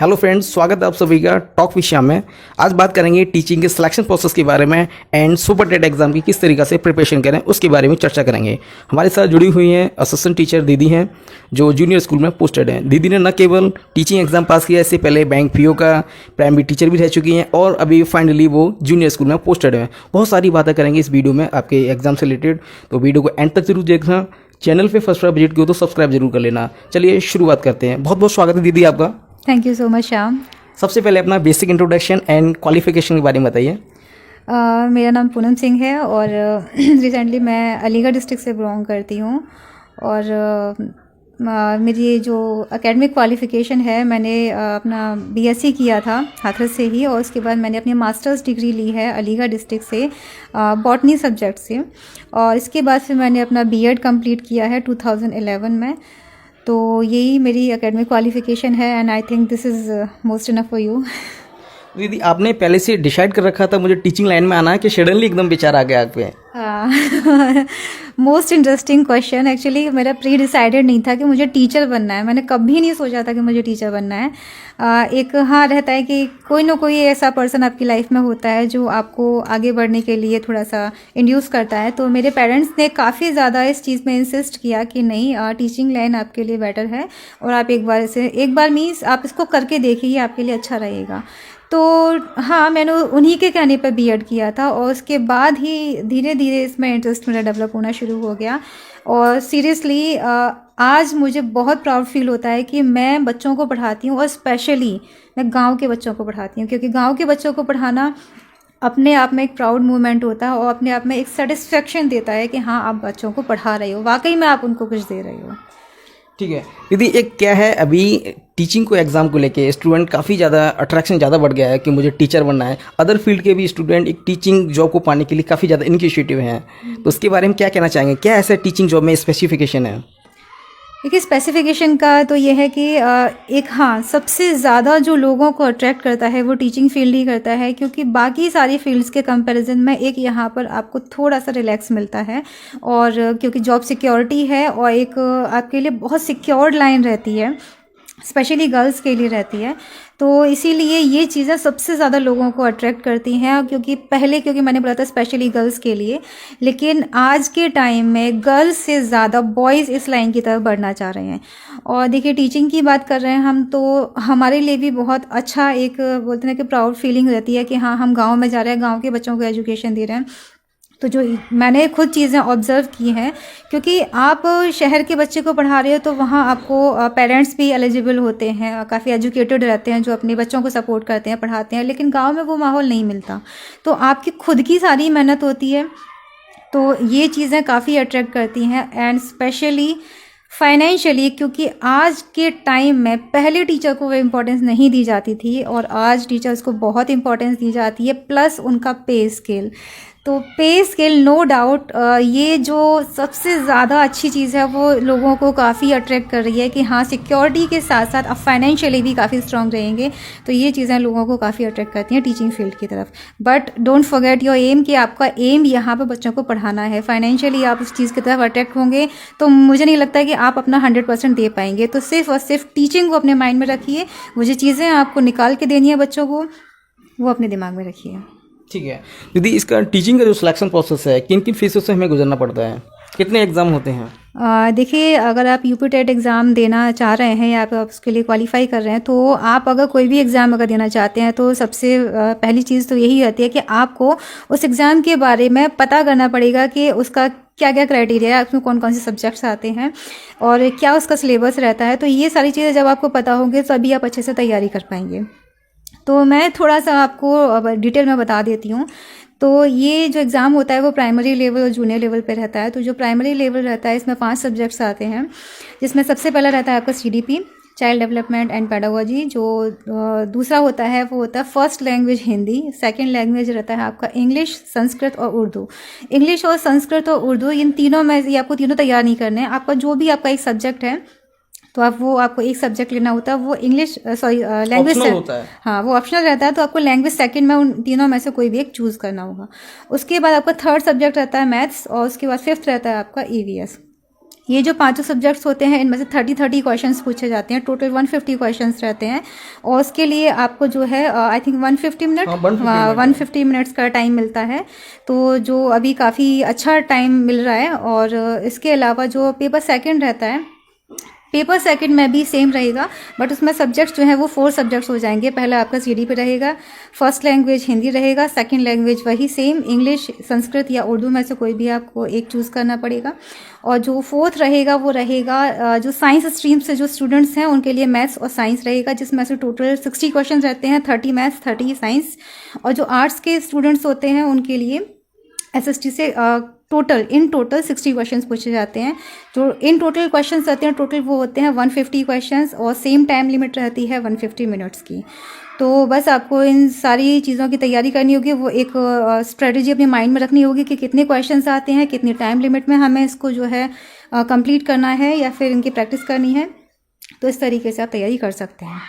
Hello friends, स्वागत है आप सभी का टॉक विषय में। आज बात करेंगे टीचिंग के सिलेक्शन प्रोसेस के बारे में एंड सुपर टेट एग्जाम की किस तरीके से प्रिपरेशन करें उसके बारे में चर्चा करेंगे। हमारे साथ जुड़ी हुई हैं असिस्टेंट टीचर दीदी हैं जो जूनियर स्कूल में पोस्टेड हैं। दीदी ने न केवल टीचिंग एग्जाम पास किया, इससे पहले बैंक पीओ का प्राइमरी टीचर भी रह चुकी हैं और अभी फाइनली वो जूनियर स्कूल में पोस्टेड हैं। बहुत सारी बातें करेंगे इस वीडियो में आपके एग्जाम से रिलेटेड, तो वीडियो को एंड तक जरूर देखना। चैनल पे फर्स्ट बार विजिट किया तो सब्सक्राइब जरूर कर लेना। चलिए शुरुआत करते हैं। बहुत बहुत स्वागत है दीदी आपका। Thank you so much Shyam. सबसे पहले अपना बेसिक इंट्रोडक्शन एंड क्वालिफिकेशन के बारे में बताइए। मेरा नाम पूनम सिंह है और रिसेंटली मैं अलीगढ़ डिस्ट्रिक्ट से बिलोंग करती हूँ और मेरी जो एकेडमिक क्वालिफिकेशन है, मैंने अपना बीएससी किया था हाथरस से ही और उसके बाद मैंने अपनी मास्टर्स डिग्री ली है अलीगढ़ डिस्ट्रिक्ट से बॉटनी सब्जेक्ट से, और इसके बाद फिर मैंने अपना बीएड कंप्लीट किया है 2011 में। तो यही मेरी एकेडमिक क्वालिफिकेशन है and I think this is most enough for you. दीदी, आपने पहले से डिसाइड कर रखा था मुझे टीचिंग लाइन में आना है कि सडनली एकदम विचार आ गया आप पे? Most interesting question. एक्चुअली मेरा प्री डिसाइडेड नहीं था कि मुझे टीचर बनना है। मैंने कभी नहीं सोचा था कि मुझे टीचर बनना है। एक हाँ रहता है कि कोई ना कोई ऐसा पर्सन आपकी लाइफ में होता है जो आपको आगे बढ़ने के लिए थोड़ा सा इंड्यूस करता है। तो मेरे पेरेंट्स ने काफ़ी ज़्यादा इस चीज़ में इंसिस्ट किया कि नहीं, टीचिंग लाइन आपके लिए बेटर है और आप एक बार मीन्स आप इसको करके देखिए, आपके लिए अच्छा रहेगा। तो हाँ, मैंने उन्हीं के कहने पर बीएड किया था और उसके बाद ही धीरे धीरे इसमें इंटरेस्ट मेरा डेवलप होना शुरू हो गया। और सीरियसली आज मुझे बहुत प्राउड फील होता है कि मैं बच्चों को पढ़ाती हूँ और स्पेशली मैं गांव के बच्चों को पढ़ाती हूँ, क्योंकि गांव के बच्चों को पढ़ाना अपने आप में एक प्राउड मूवमेंट होता है और अपने आप में एक सेटिस्फेक्शन देता है कि हाँ, आप बच्चों को पढ़ा रहे हो, वाकई में आप उनको कुछ दे रहे हो। ठीक है दीदी, एक क्या है अभी टीचिंग को एग्जाम को लेके स्टूडेंट काफ़ी ज़्यादा अट्रैक्शन ज़्यादा बढ़ गया है कि मुझे टीचर बनना है। अदर फील्ड के भी स्टूडेंट एक टीचिंग जॉब को पाने के लिए काफ़ी ज़्यादा इनिशिएटिव हैं, तो उसके बारे में क्या कहना चाहेंगे? क्या ऐसा टीचिंग जॉब में स्पेसिफिकेशन है? देखिए, स्पेसिफिकेशन का तो ये है कि एक हाँ, सबसे ज़्यादा जो लोगों को अट्रैक्ट करता है वो टीचिंग फील्ड ही करता है, क्योंकि बाकी सारी फील्ड्स के कंपैरिजन में एक यहाँ पर आपको थोड़ा सा रिलैक्स मिलता है और क्योंकि जॉब सिक्योरिटी है और एक आपके लिए बहुत सिक्योर्ड लाइन रहती है, स्पेशली गर्ल्स के लिए रहती है। तो इसीलिए ये चीज़ें सबसे ज़्यादा लोगों को अट्रैक्ट करती हैं, क्योंकि मैंने बोला था स्पेशली गर्ल्स के लिए, लेकिन आज के टाइम में गर्ल्स से ज़्यादा बॉयज़ इस लाइन की तरफ बढ़ना चाह रहे हैं। और देखिए, टीचिंग की बात कर रहे हैं हम, तो हमारे लिए भी बहुत अच्छा एक बोलते हैं कि प्राउड फीलिंग रहती है कि हाँ, हम गाँव में जा रहे हैं, गाँव के बच्चों को एजुकेशन दे रहे हैं। तो जो मैंने खुद चीज़ें ऑब्ज़र्व की हैं, क्योंकि आप शहर के बच्चे को पढ़ा रहे हो तो वहाँ आपको पेरेंट्स भी एलिजिबल होते हैं, काफ़ी एजुकेटेड रहते हैं जो अपने बच्चों को सपोर्ट करते हैं, पढ़ाते हैं, लेकिन गांव में वो माहौल नहीं मिलता। तो आपकी खुद की सारी मेहनत होती है, तो ये चीज़ें काफ़ी अट्रैक्ट करती हैं एंड स्पेशली फाइनेंशियली, क्योंकि आज के टाइम में पहले टीचर को वो इम्पोर्टेंस नहीं दी जाती थी और आज टीचर्स को बहुत इम्पोर्टेंस दी जाती है, प्लस उनका पे स्केल। तो पे स्केल नो डाउट ये जो सबसे ज़्यादा अच्छी चीज़ है वो लोगों को काफ़ी अट्रैक्ट कर रही है कि हाँ, सिक्योरिटी के साथ साथ अब फाइनेंशियली भी काफ़ी स्ट्रॉन्ग रहेंगे। तो ये चीज़ें लोगों को काफ़ी अट्रैक्ट करती हैं टीचिंग फील्ड की तरफ। But don't forget your aim, कि आपका एम यहाँ पर बच्चों को पढ़ाना है। फाइनेंशियली आप उस चीज़ की तरफ अट्रैक्ट होंगे तो मुझे नहीं लगता कि आप अपना 100% दे पाएंगे। तो सिर्फ और सिर्फ टीचिंग को अपने माइंड में रखिए, वो जो चीज़ें आपको निकाल के देनी है बच्चों को, वो अपने दिमाग में रखिए। ठीक है दीदी, इसका टीचिंग का जो सिलेक्शन प्रोसेस है किन किन फीसों से हमें गुजरना पड़ता है? कितने एग्ज़ाम होते हैं? देखिए, अगर आप यूपी टेट एग्ज़ाम देना चाह रहे हैं या आप उसके लिए क्वालिफाई कर रहे हैं, तो आप अगर कोई भी एग्ज़ाम अगर देना चाहते हैं तो सबसे पहली चीज़ तो यही रहती है कि आपको उस एग्ज़ाम के बारे में पता करना पड़ेगा कि उसका क्या क्या क्राइटेरिया है, उसमें कौन कौन से सब्जेक्ट्स आते हैं और क्या उसका सिलेबस रहता है। तो ये सारी चीज़ें जब आपको पता होंगे तभी आप अच्छे से तैयारी कर पाएंगे। तो मैं थोड़ा सा आपको डिटेल में बता देती हूँ। तो ये जो एग्ज़ाम होता है वो प्राइमरी लेवल और जूनियर लेवल पे रहता है। तो जो प्राइमरी लेवल रहता है इसमें 5 सब्जेक्ट्स आते हैं, जिसमें सबसे पहला रहता है आपका CDP, child development and pedagogy. जो दूसरा होता है वो होता है first language Hindi. Second language रहता है आपका इंग्लिश, संस्कृत और उर्दू। इंग्लिश और संस्कृत और उर्दू, इन तीनों में ये आपको तीनों तैयार नहीं करने हैं। आपका जो भी आपका एक सब्जेक्ट है तो आपको एक सब्जेक्ट लेना होता है, वो इंग्लिश लैंग्वेज होता है। हाँ, वो ऑप्शनल रहता है। तो आपको लैंग्वेज सेकंड में उन तीनों में से कोई भी एक चूज़ करना होगा। उसके बाद आपका थर्ड सब्जेक्ट रहता है मैथ्स और उसके बाद फिफ्थ रहता है आपका ईवीएस। ये जो पांचों सब्जेक्ट्स होते हैं इनमें से 30 क्वेश्चंस पूछे जाते हैं, टोटल 150 क्वेश्चंस रहते हैं और उसके लिए आपको जो है आई थिंक 150 मिनट, 150 मिनट्स का टाइम मिलता है। तो जो अभी काफ़ी अच्छा टाइम मिल रहा है। और इसके अलावा जो पेपर सेकंड रहता है, पेपर सेकंड में भी सेम रहेगा, बट उसमें सब्जेक्ट्स जो है वो 4 सब्जेक्ट्स हो जाएंगे। पहला आपका सीडीपी रहेगा, फर्स्ट लैंग्वेज हिंदी रहेगा, सेकंड लैंग्वेज वही सेम इंग्लिश, संस्कृत या उर्दू में से कोई भी आपको एक चूज़ करना पड़ेगा। और जो फोर्थ रहेगा वो रहेगा जो साइंस स्ट्रीम से जो स्टूडेंट्स हैं उनके लिए मैथ्स और साइंस रहेगा, जिसमें से टोटल 60 क्वेश्चन रहते हैं, 30 मैथ्स 30 साइंस। और जो आर्ट्स के स्टूडेंट्स होते हैं उनके लिए एसएसटी से इन टोटल 60 क्वेश्चंस पूछे जाते हैं। जो इन टोटल क्वेश्चंस रहते हैं टोटल वो होते हैं 150 क्वेश्चंस और सेम टाइम लिमिट रहती है 150 मिनट्स की। तो बस आपको इन सारी चीज़ों की तैयारी करनी होगी, वो एक स्ट्रेटजी अपने माइंड में रखनी होगी कि कितने क्वेश्चंस आते हैं, कितनी टाइम लिमिट में हमें इसको जो है कंप्लीट करना है या फिर इनकी प्रैक्टिस करनी है। तो इस तरीके से आप तैयारी कर सकते हैं।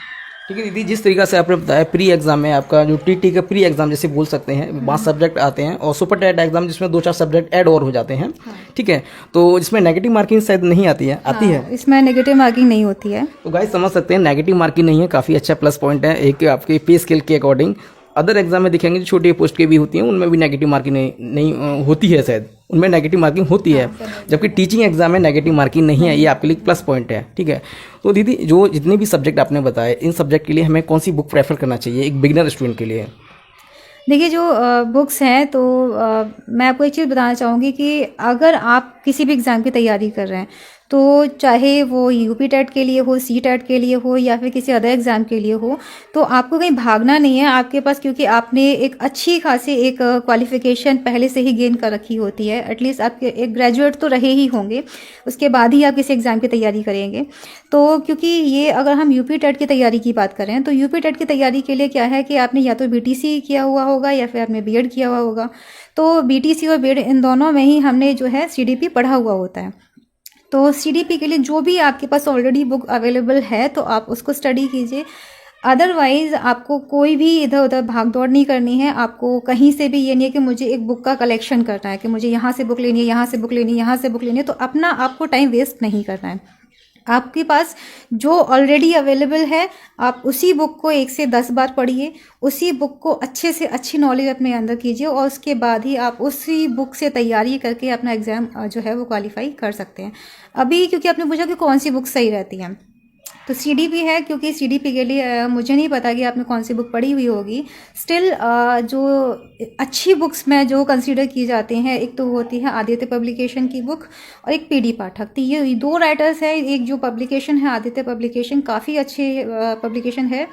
ठीक है दीदी, जिस तरीका से आपने बताया प्री एग्जाम में आपका जो टीटी का प्री एग्जाम जैसे बोल सकते हैं 5 सब्जेक्ट आते हैं और सुपर टेट एग्जाम जिसमें 2-4 सब्जेक्ट ऐड और हो जाते हैं। ठीक है, तो इसमें नेगेटिव मार्किंग शायद नहीं आती है, आती है? इसमें नेगेटिव मार्किंग नहीं होती है। तो गाइस समझ सकते हैं नेगेटिव मार्किंग नहीं है, काफ़ी अच्छा प्लस पॉइंट है एक आपके पे स्केल के अकॉर्डिंग। अदर एग्जाम में दिखेंगे जो छोटी पोस्ट की भी होती हैं उनमें भी नेगेटिव मार्किंग नहीं होती है, शायद उनमें नेगेटिव मार्किंग होती है, जबकि टीचिंग एग्जाम में नेगेटिव मार्किंग नहीं है। ये आपके लिए प्लस पॉइंट है। ठीक है, तो दीदी जो जितने भी सब्जेक्ट आपने बताए इन सब्जेक्ट के लिए हमें कौन सी बुक प्रेफर करना चाहिए एक बिगिनर स्टूडेंट के लिए? देखिए जो बुक्स हैं तो मैं आपको एक चीज़ बताना चाहूँगी कि अगर आप किसी भी एग्ज़ाम की तैयारी कर रहे हैं तो चाहे वो यूपी टेट के लिए हो, सी टेट के लिए हो या फिर किसी अदर एग्ज़ाम के लिए हो, तो आपको कहीं भागना नहीं है आपके पास, क्योंकि आपने एक अच्छी खासी एक क्वालिफिकेशन पहले से ही गेन कर रखी होती है। एटलीस्ट आपके एक ग्रेजुएट तो रहे ही होंगे, उसके बाद ही आप किसी एग्ज़ाम की तैयारी करेंगे। तो क्योंकि ये अगर हम यूपी टेट की तैयारी की बात करें तो यूपी टेट की तैयारी के लिए क्या है कि आपने या तो बीटीसी किया हुआ होगा या फिर आपने बीएड किया हुआ होगा। तो बीटीसी और बीएड इन दोनों में ही हमने जो है सीडीपी पढ़ा हुआ होता है। तो सीडीपी के लिए जो भी आपके पास ऑलरेडी बुक अवेलेबल है तो आप उसको स्टडी कीजिए। अदरवाइज़ आपको कोई भी इधर उधर भाग दौड़ नहीं करनी है। आपको कहीं से भी ये नहीं है कि मुझे एक बुक का कलेक्शन करना है, कि मुझे यहाँ से बुक लेनी है, यहाँ से बुक लेनी है, यहाँ से बुक लेनी है। तो अपना आपको टाइम वेस्ट नहीं करना है। आपके पास जो ऑलरेडी अवेलेबल है आप उसी बुक को 1 से 10 बार पढ़िए, उसी बुक को अच्छे से अच्छी नॉलेज अपने अंदर कीजिए और उसके बाद ही आप उसी बुक से तैयारी करके अपना एग्ज़ाम जो है वो क्वालिफाई कर सकते हैं। अभी क्योंकि आपने पूछा कि कौन सी बुक सही रहती है, तो सीडीपी है, क्योंकि सीडीपी के लिए मुझे नहीं पता कि आपने कौन सी बुक पढ़ी हुई होगी। स्टिल जो अच्छी बुक्स में जो कंसीडर की जाती हैं, एक तो होती है आदित्य पब्लिकेशन की बुक और एक पीडी पाठक। तो ये 2 राइटर्स हैं। एक जो पब्लिकेशन है आदित्य पब्लिकेशन काफ़ी अच्छी पब्लिकेशन है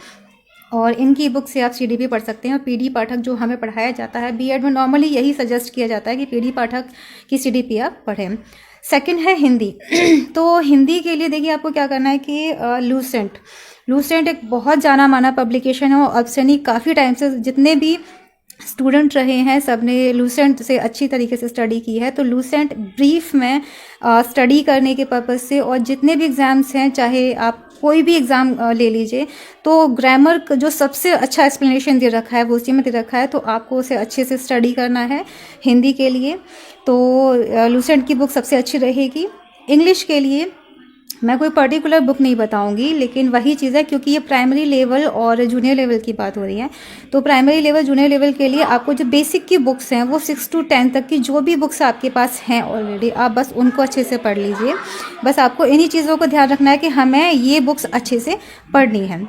और इनकी बुक से आप सीडीपी पढ़ सकते हैं। और पीडी पाठक जो हमें पढ़ाया जाता है बीएड में, नॉर्मली यही सजेस्ट किया जाता है कि पीडी पाठक की सीडीपी आप पढ़ें। सेकंड है हिंदी। तो हिंदी के लिए देखिए आपको क्या करना है कि लूसेंट एक बहुत जाना माना पब्लिकेशन है और अब से नहीं काफ़ी टाइम से जितने भी स्टूडेंट रहे हैं सब ने लूसेंट से अच्छी तरीके से स्टडी की है। तो लूसेंट ब्रीफ में स्टडी करने के पर्पज़ से और जितने भी एग्ज़ाम्स हैं, चाहे आप कोई भी एग्ज़ाम ले लीजिए, तो ग्रामर जो सबसे अच्छा एक्सप्लेनेशन दे रखा है वो उसी में दे रखा है। तो आपको उसे अच्छे से स्टडी करना है हिंदी के लिए। तो लूसेंट की बुक सबसे अच्छी रहेगी। इंग्लिश के लिए मैं कोई पर्टिकुलर बुक नहीं बताऊंगी, लेकिन वही चीज़ है क्योंकि ये प्राइमरी लेवल और जूनियर लेवल की बात हो रही है। तो प्राइमरी लेवल जूनियर लेवल के लिए आपको जो बेसिक की बुक्स हैं वो 6 to 10 तक की जो भी बुक्स आपके पास हैं ऑलरेडी, आप बस उनको अच्छे से पढ़ लीजिए। बस आपको इन्हीं चीज़ों को ध्यान रखना है कि हमें ये बुक्स अच्छे से पढ़नी है।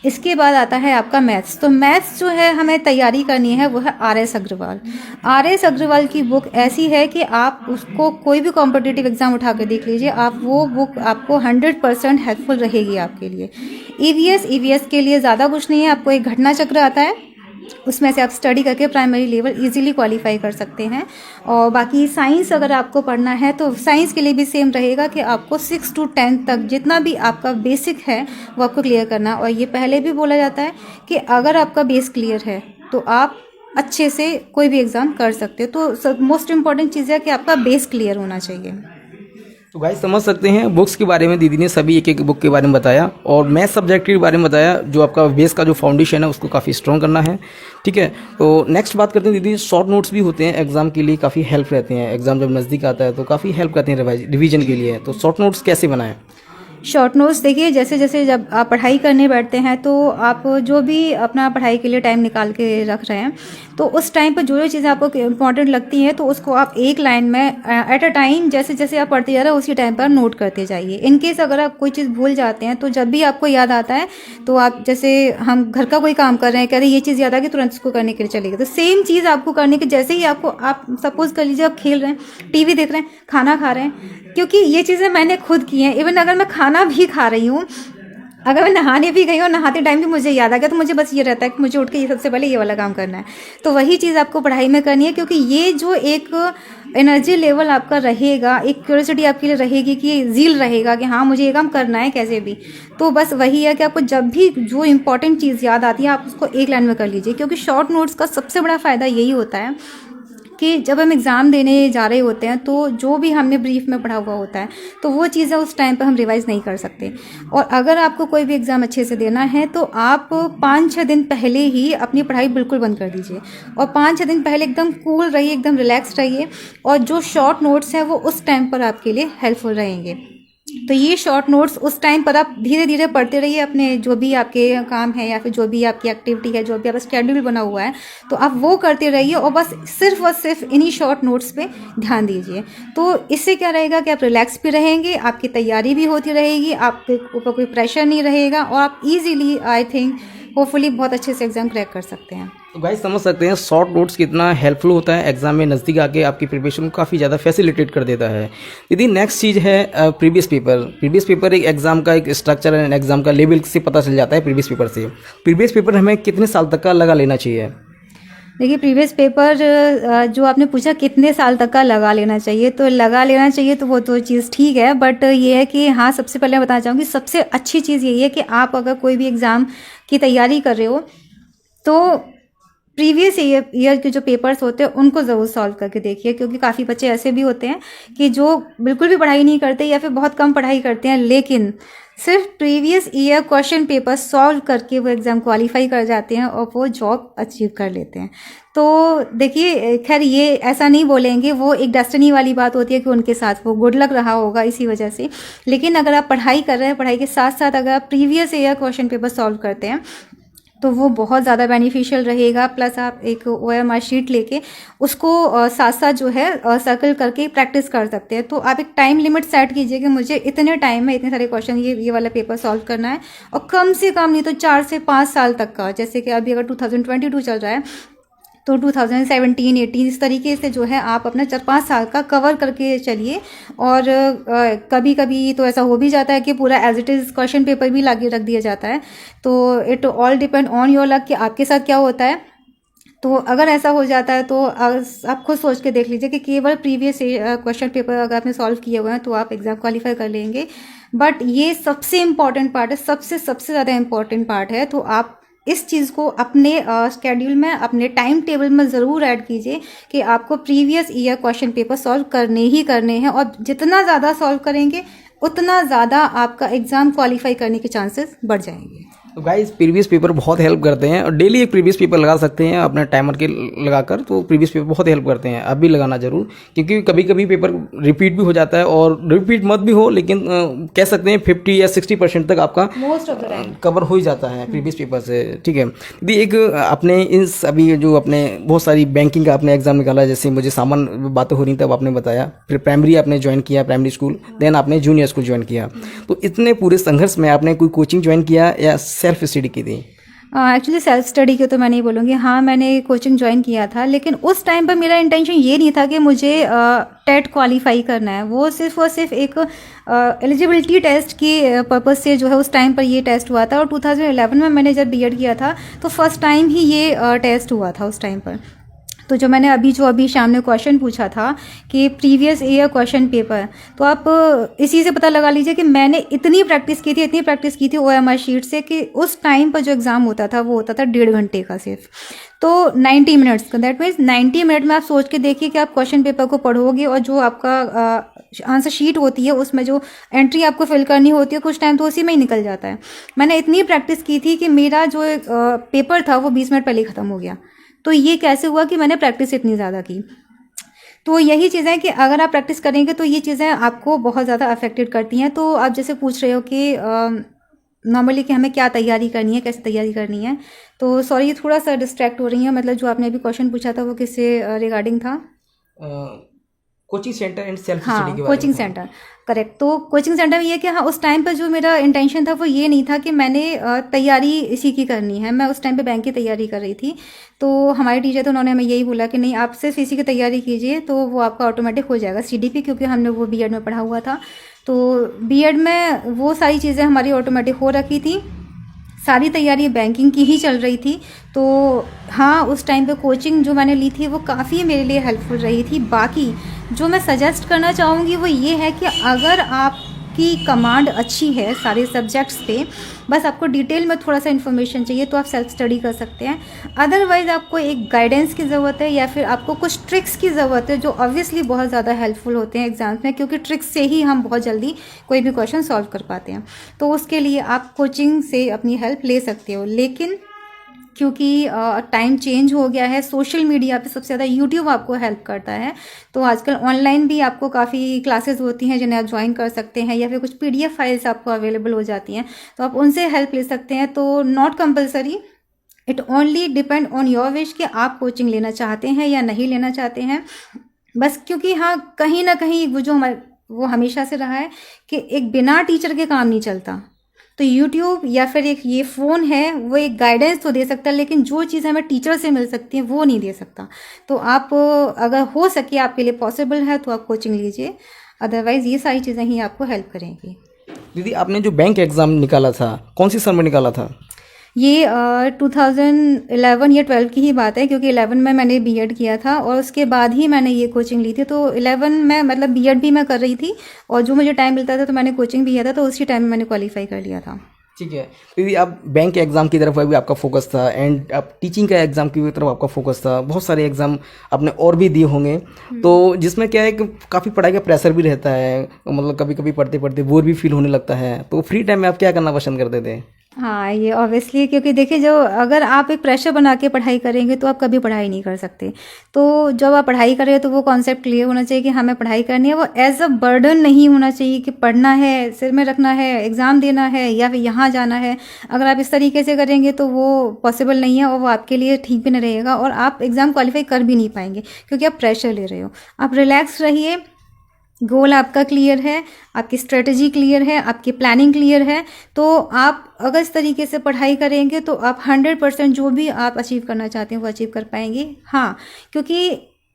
इसके बाद आता है आपका मैथ्स। तो मैथ्स जो है हमें तैयारी करनी है वो है आर.एस. अग्रवाल। आर.एस. अग्रवाल की बुक ऐसी है कि आप उसको कोई भी कॉम्पिटिटिव एग्जाम उठा कर देख लीजिए, आप वो बुक आपको 100% हेल्पफुल रहेगी आपके लिए। ईवीएस के लिए ज़्यादा कुछ नहीं है, आपको एक घटना चक्र आता है उसमें से आप स्टडी करके प्राइमरी लेवल इजीली क्वालिफाई कर सकते हैं। और बाकी साइंस अगर आपको पढ़ना है तो साइंस के लिए भी सेम रहेगा कि आपको 6 to 10 तक जितना भी आपका बेसिक है वो आपको क्लियर करना। और ये पहले भी बोला जाता है कि अगर आपका बेस क्लियर है तो आप अच्छे से कोई भी एग्ज़ाम कर सकते हो। तो मोस्ट इम्पॉर्टेंट चीज़ है कि आपका बेस क्लियर होना चाहिए। तो गाइस समझ सकते हैं बुक्स के बारे में दीदी ने सभी एक एक बुक के बारे में बताया और मैथ सब्जेक्ट के बारे में बताया जो आपका बेस का जो फाउंडेशन है उसको काफ़ी स्ट्रॉन्ग करना है। ठीक है, तो नेक्स्ट बात करते हैं दीदी, शॉर्ट नोट्स भी होते हैं एग्जाम के लिए, काफ़ी हेल्प रहते हैं। एग्जाम जब नज़दीक आता है तो काफ़ी हेल्प करते हैं रिवीजन के लिए, तो शॉर्ट नोट्स कैसे बनाएं? शॉर्ट नोट्स देखिए, जैसे जैसे जब आप पढ़ाई करने बैठते हैं तो आप जो भी अपना पढ़ाई के लिए टाइम निकाल के रख रहे हैं तो उस टाइम पर जो जो चीज़ें आपको इंपॉर्टेंट लगती हैं तो उसको आप एक लाइन में एट अ टाइम जैसे जैसे आप पढ़ते जा रहे हैं उसी टाइम पर नोट करते जाइए। इन केस अगर आप कोई चीज़ भूल जाते हैं तो जब भी आपको याद आता है तो आप, जैसे हम घर का कोई काम कर रहे हैं, कह रहे ये चीज़ याद आ गई, तुरंत इसको करने के लिए चलेगा, तो सेम चीज़ आपको करने के जैसे ही आपको, आप सपोज कर लीजिए आप खेल रहे हैं, टीवी देख रहे हैं, खाना खा रहे हैं, क्योंकि ये चीज़ें मैंने खुद की हैं। इवन अगर मैं खाना भी खा रही हूँ, अगर मैं नहाने भी गई हूँ, नहाते टाइम भी मुझे याद आ गया तो मुझे बस ये रहता है कि मुझे उठ के ये सबसे पहले ये वाला काम करना है। तो वही चीज़ आपको पढ़ाई में करनी है, क्योंकि ये जो एक एनर्जी लेवल आपका रहेगा, एक क्यूरियोसिटी आपके लिए रहेगी, कि ज़ील रहेगा कि हाँ मुझे ये काम करना है कैसे भी। तो बस वही है कि आपको जब भी जो इंपॉर्टेंट चीज़ याद आती है आप उसको एक लाइन में कर लीजिए, क्योंकि शॉर्ट नोट्स का सबसे बड़ा फ़ायदा यही होता है कि जब हम एग्ज़ाम देने जा रहे होते हैं तो जो भी हमने ब्रीफ में पढ़ा हुआ होता है तो वो चीज़ें उस टाइम पर हम रिवाइज़ नहीं कर सकते। और अगर आपको कोई भी एग्ज़ाम अच्छे से देना है तो आप 5-6 दिन पहले ही अपनी पढ़ाई बिल्कुल बंद कर दीजिए और 5-6 दिन पहले एकदम कूल रहिए, एकदम रिलैक्स रहिए, और जो शॉर्ट नोट्स हैं वो उस टाइम पर आपके लिए हेल्पफुल रहेंगे। तो ये शॉर्ट नोट्स उस टाइम पर आप धीरे धीरे पढ़ते रहिए, अपने जो भी आपके काम है या फिर जो भी आपकी एक्टिविटी है, जो भी आपका शेड्यूल बना हुआ है, तो आप वो करते रहिए और बस सिर्फ और सिर्फ इन्हीं शॉर्ट नोट्स पे ध्यान दीजिए। तो इससे क्या रहेगा कि आप रिलैक्स भी रहेंगे, आपकी तैयारी भी होती रहेगी, आपके ऊपर कोई प्रेशर नहीं रहेगा और आप ईजिली, आई थिंक, होपफुली बहुत अच्छे से एग्ज़ाम क्रैक कर सकते हैं। तो गाइस समझ सकते हैं शॉर्ट नोट्स कितना हेल्पफुल होता है एग्जाम में नज़दीक आके, आपकी प्रिपरेशन को काफ़ी ज़्यादा फैसिलिटेट कर देता है। यदि नेक्स्ट चीज़ है प्रीवियस पेपर एक एग्जाम का एक स्ट्रक्चर एंड एग्जाम का लेवल से पता चल जाता है प्रीवियस पेपर से। प्रीवियस पेपर हमें कितने साल तक का लगा लेना चाहिए? देखिए, प्रीवियस पेपर जो आपने पूछा कितने साल तक का लगा लेना चाहिए, तो लगा लेना चाहिए तो वो तो चीज़ ठीक है, बट ये है कि हाँ, सबसे पहले मैं बताना चाहूँगी सबसे अच्छी चीज़ यही है कि आप अगर कोई भी एग्ज़ाम की तैयारी कर रहे हो तो प्रीवियस ईयर के जो पेपर्स होते हैं उनको ज़रूर सॉल्व करके देखिए, क्योंकि काफ़ी बच्चे ऐसे भी होते हैं कि जो बिल्कुल भी पढ़ाई नहीं करते या फिर बहुत कम पढ़ाई करते हैं, लेकिन सिर्फ previous year question paper solve करके वो एग्ज़ाम क्वालिफाई कर जाते हैं और वो जॉब अचीव कर लेते हैं। तो देखिए, खैर ये ऐसा नहीं बोलेंगे, वो एक डेस्टिनी वाली बात होती है कि उनके साथ वो गुड लक रहा होगा इसी वजह से, लेकिन अगर आप पढ़ाई कर रहे हैं, पढ़ाई के साथ साथ अगर आप previous year question paper solve करते हैं तो वो बहुत ज़्यादा बेनिफिशियल रहेगा। प्लस आप एक OMR शीट लेके उसको साथ साथ जो है सर्कल करके प्रैक्टिस कर सकते हैं। तो आप एक टाइम लिमिट सेट कीजिए कि मुझे इतने टाइम में इतने सारे क्वेश्चन ये वाला पेपर सॉल्व करना है, और कम से कम नहीं तो 4 से 5 साल तक का, जैसे कि अभी अगर 2022 चल रहा है तो 2017-18 इस तरीके से जो है आप अपना 4-5 साल का कवर करके चलिए। और कभी कभी तो ऐसा हो भी जाता है कि पूरा as it is question paper भी लाके रख दिया जाता है। तो it all depend on your luck कि आपके साथ क्या होता है। तो अगर ऐसा हो जाता है तो आप खुद सोच के देख लीजिए कि केवल प्रीवियस क्वेश्चन पेपर अगर आपने सॉल्व किए हुए हैं तो आप एग्ज़ाम क्वालिफाई कर लेंगे। बट ये सबसे इम्पॉर्टेंट पार्ट है, सबसे ज़्यादा इम्पॉर्टेंट पार्ट है। तो आप इस चीज़ को अपने स्केड्यूल में, अपने टाइम टेबल में ज़रूर ऐड कीजिए कि आपको previous year question paper solve करने ही करने हैं, और जितना ज़्यादा सॉल्व करेंगे उतना ज़्यादा आपका एग्ज़ाम क्वालिफाई करने के चांसेस बढ़ जाएंगे। तो गाइस प्रीवियस पेपर बहुत हेल्प करते हैं और डेली एक प्रीवियस पेपर लगा सकते हैं अपने टाइमर के लगाकर, तो प्रीवियस पेपर बहुत हेल्प करते हैं। आप भी लगाना जरूर, क्योंकि कभी कभी पेपर रिपीट भी हो जाता है, और रिपीट मत भी हो लेकिन कह सकते हैं 50 या 60% तक आपका most of the time cover हो ही जाता है प्रीवियस पेपर से। ठीक है दीदी, एक अपने इन अभी जो अपने बहुत सारी बैंकिंग का आपने एग्जाम निकाला, जैसे मुझे सामान बातें हो रही तब आपने बताया, फिर प्राइमरी आपने ज्वाइन किया, प्राइमरी स्कूल, देन आपने जूनियर स्कूल ज्वाइन किया, तो इतने पूरे संघर्ष में आपने कोई कोचिंग ज्वाइन किया या सेल्फ स्टडी की थी? एक्चुअली सेल्फ स्टडी की तो मैं नहीं बोलूँगी, हाँ मैंने कोचिंग ज्वाइन किया था, लेकिन उस टाइम पर मेरा इंटेंशन ये नहीं था कि मुझे टेट क्वालिफाई करना है। वो सिर्फ और सिर्फ एक एलिजिबिलिटी टेस्ट की पर्पज़ से जो है उस टाइम पर ये टेस्ट हुआ था। और 2011 में मैंने जब बीएड किया था तो फर्स्ट टाइम ही ये टेस्ट हुआ था उस टाइम पर। तो जो मैंने अभी शाम ने क्वेश्चन पूछा था कि प्रीवियस ईयर क्वेश्चन पेपर, तो आप इसी से पता लगा लीजिए कि मैंने इतनी प्रैक्टिस की थी OMR शीट से कि उस टाइम पर जो एग्ज़ाम होता था वो होता था 1.5 घंटे का सिर्फ, तो 90 मिनट्स का। दैट मीन्स 90 मिनट में आप सोच के देखिए कि आप क्वेश्चन पेपर को पढ़ोगे और जो आपका आंसर शीट होती है उसमें जो एंट्री आपको फिल करनी होती है कुछ टाइम तो उसी में ही निकल जाता है। मैंने इतनी प्रैक्टिस की थी कि मेरा जो पेपर था वो 20 मिनट पहले ही ख़त्म हो गया। तो ये कैसे हुआ कि मैंने प्रैक्टिस इतनी ज़्यादा की। तो यही चीज़ें कि अगर आप प्रैक्टिस करेंगे तो ये चीज़ें आपको बहुत ज़्यादा अफेक्टेड करती हैं। तो आप जैसे पूछ रहे हो कि नॉर्मली कि हमें क्या तैयारी करनी है, कैसे तैयारी करनी है, तो सॉरी ये थोड़ा सा डिस्ट्रैक्ट हो रही है। मतलब जो आपने अभी क्वेश्चन पूछा था वो किससे रिगार्डिंग था? Coaching centre and self study हाँ, के बारे कोचिंग में। Centre, correct. तो कोचिंग सेंटर में ये कि हाँ उस टाइम पे जो मेरा इंटेंशन था वो ये नहीं था कि मैंने तैयारी इसी की करनी है। मैं उस टाइम पे बैंक की तैयारी कर रही थी। तो हमारे टीचर थे, उन्होंने हमें यही बोला कि नहीं आप सिर्फ इसी की तैयारी कीजिए तो वो आपका ऑटोमेटिक हो जाएगा CDP, क्योंकि हमने वो बीएड में पढ़ा हुआ था। तो बीएड में वो सारी चीज़ें हमारी ऑटोमेटिक हो रखी थी, सारी तैयारी बैंकिंग की ही चल रही थी। तो हाँ उस टाइम पे कोचिंग जो मैंने ली थी वो काफ़ी मेरे लिए हेल्पफुल रही थी। बाकी जो मैं सजेस्ट करना चाहूँगी वो ये है कि अगर आपकी कमांड अच्छी है सारे सब्जेक्ट्स पे, बस आपको डिटेल में थोड़ा सा इन्फॉर्मेशन चाहिए तो आप सेल्फ स्टडी कर सकते हैं। अदरवाइज़ आपको एक गाइडेंस की ज़रूरत है या फिर आपको कुछ ट्रिक्स की ज़रूरत है जो ऑब्वियसली बहुत ज़्यादा हेल्पफुल होते हैं एग्जाम्स में, क्योंकि ट्रिक्स से ही हम बहुत जल्दी कोई भी क्वेश्चन सॉल्व कर पाते हैं। तो उसके लिए आप कोचिंग से अपनी हेल्प ले सकते हो। लेकिन क्योंकि टाइम चेंज हो गया है, सोशल मीडिया पे सबसे ज़्यादा यूट्यूब आपको हेल्प करता है। तो आजकल ऑनलाइन भी आपको काफ़ी क्लासेस होती हैं जिन्हें आप ज्वाइन कर सकते हैं, या फिर कुछ PDF फाइल्स आपको अवेलेबल हो जाती हैं तो आप उनसे हेल्प ले सकते हैं। तो not compulsory, it only depend on your wish कि आप कोचिंग लेना चाहते हैं या नहीं लेना चाहते हैं। बस क्योंकि हाँ कहीं ना कहीं वो जो हमारे वो हमेशा से रहा है कि एक बिना टीचर के काम नहीं चलता। तो यूट्यूब या फिर एक ये फ़ोन है वो एक गाइडेंस तो दे सकता है, लेकिन जो चीज़ हमें टीचर से मिल सकती है वो नहीं दे सकता। तो आप अगर हो सके आपके लिए पॉसिबल है तो आप कोचिंग लीजिए, अदरवाइज़ ये सारी चीज़ें ही आपको हेल्प करेंगी। दीदी आपने जो बैंक एग्ज़ाम निकाला था कौन सी साल में निकाला था? ये 2011 या 12 की ही बात है, क्योंकि 11 में मैंने बीएड किया था और उसके बाद ही मैंने ये कोचिंग ली थी। तो 11 में मतलब बीएड भी मैं कर रही थी और जो मुझे टाइम मिलता था तो मैंने कोचिंग भी किया था, तो उसी टाइम में मैंने क्वालिफाई कर लिया था। ठीक है दीदी, आप बैंक एग्ज़ाम की तरफ भी आपका फोकस था एंड आप टीचिंग का एग्ज़ाम की तरफ आपका फोकस था। बहुत सारे एग्ज़ाम आपने और भी दिए होंगे, तो जिसमें क्या है कि काफ़ी पढ़ाई का प्रेशर भी रहता है, मतलब कभी कभी पढ़ते पढ़ते बोर भी फील होने लगता है। तो फ्री टाइम में आप क्या करना पसंद करते थे? हाँ ये ऑब्वियसली, क्योंकि देखिए जो अगर आप एक प्रेशर बना के पढ़ाई करेंगे तो आप कभी पढ़ाई नहीं कर सकते। तो जब आप पढ़ाई कर रहे हो तो वो कॉन्सेप्ट क्लियर होना चाहिए कि हमें पढ़ाई करनी है। वो एज अ बर्डन नहीं होना चाहिए कि पढ़ना है, सिर में रखना है, एग्ज़ाम देना है या फिर यहाँ जाना है। अगर आप इस तरीके से करेंगे तो वो पॉसिबल नहीं है और वो आपके लिए ठीक भी नहीं रहेगा और आप एग्ज़ाम क्वालिफाई कर भी नहीं पाएंगे, क्योंकि आप प्रेशर ले रहे हो। आप रिलैक्स रहिए, गोल आपका क्लियर है, आपकी स्ट्रेटजी क्लियर है, आपकी प्लानिंग क्लियर है। तो आप अगर इस तरीके से पढ़ाई करेंगे तो आप 100% जो भी आप अचीव करना चाहते हैं वो अचीव कर पाएंगे। हाँ, क्योंकि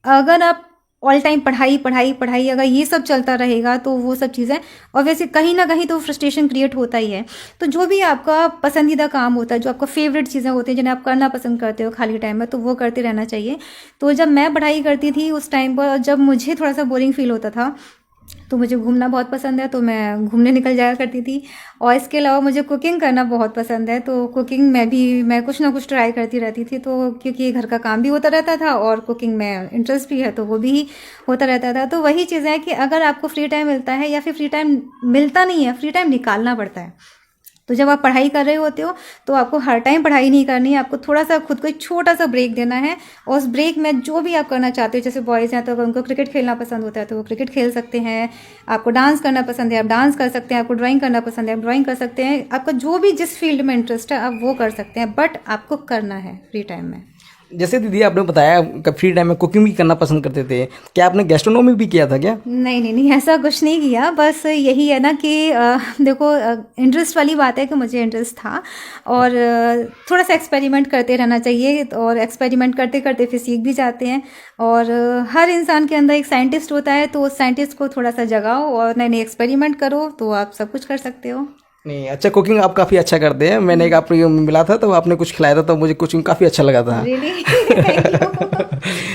अगर आप ऑल टाइम पढ़ाई पढ़ाई पढ़ाई अगर ये सब चलता रहेगा तो वो सब चीज़ें ऑब्वियसली कहीं ना कहीं तो फ्रस्ट्रेशन क्रिएट होता ही है। तो जो भी आपका पसंदीदा काम होता है, जो आपका फेवरेट चीज़ें होती हैं जिन्हें आप करना पसंद करते हो खाली टाइम में, तो वो करते रहना चाहिए। तो जब मैं पढ़ाई करती थी उस टाइम पर, जब मुझे थोड़ा सा बोरिंग फील होता था तो मुझे घूमना बहुत पसंद है, तो मैं घूमने निकल जाया करती थी। और इसके अलावा मुझे कुकिंग करना बहुत पसंद है, तो कुकिंग में भी मैं कुछ ना कुछ ट्राई करती रहती थी। तो क्योंकि घर का काम भी होता रहता था और कुकिंग में इंटरेस्ट भी है तो वो भी होता रहता था। तो वही चीज़ है कि अगर आपको फ्री टाइम मिलता है या फिर फ्री टाइम मिलता नहीं है, फ्री टाइम निकालना पड़ता है। तो जब आप पढ़ाई कर रहे होते हो तो आपको हर टाइम पढ़ाई नहीं करनी है, आपको थोड़ा सा खुद को एक छोटा सा ब्रेक देना है। और उस ब्रेक में जो भी आप करना चाहते हो, जैसे बॉयज़ हैं तो अगर उनको क्रिकेट खेलना पसंद होता है तो वो क्रिकेट खेल सकते हैं, आपको डांस करना पसंद है आप डांस कर सकते हैं, आपको ड्राइंग करना पसंद है आप ड्राइंग कर सकते हैं। आपका जो भी जिस फील्ड में इंटरेस्ट है आप वो कर सकते हैं, बट आपको करना है फ्री टाइम में। जैसे दीदी आपने बताया कि फ्री टाइम में कुकिंग भी करना पसंद करते थे, क्या आपने गैस्ट्रोनॉमी भी किया था क्या? नहीं नहीं नहीं, ऐसा कुछ नहीं किया। बस यही है ना कि देखो इंटरेस्ट वाली बात है कि मुझे इंटरेस्ट था और थोड़ा सा एक्सपेरिमेंट करते रहना चाहिए और एक्सपेरिमेंट करते करते फिर सीख भी जाते हैं। और हर इंसान के अंदर एक साइंटिस्ट होता है, तो उस साइंटिस्ट को थोड़ा सा जगाओ और नए नए एक्सपेरिमेंट करो तो आप सब कुछ कर सकते हो। नहीं, अच्छा कुकिंग आप काफ़ी अच्छा करते हैं। मैंने एक आपको मिला था तो आपने कुछ खिलाया था तो मुझे कुकिंग काफ़ी अच्छा लगा था। Really thank you.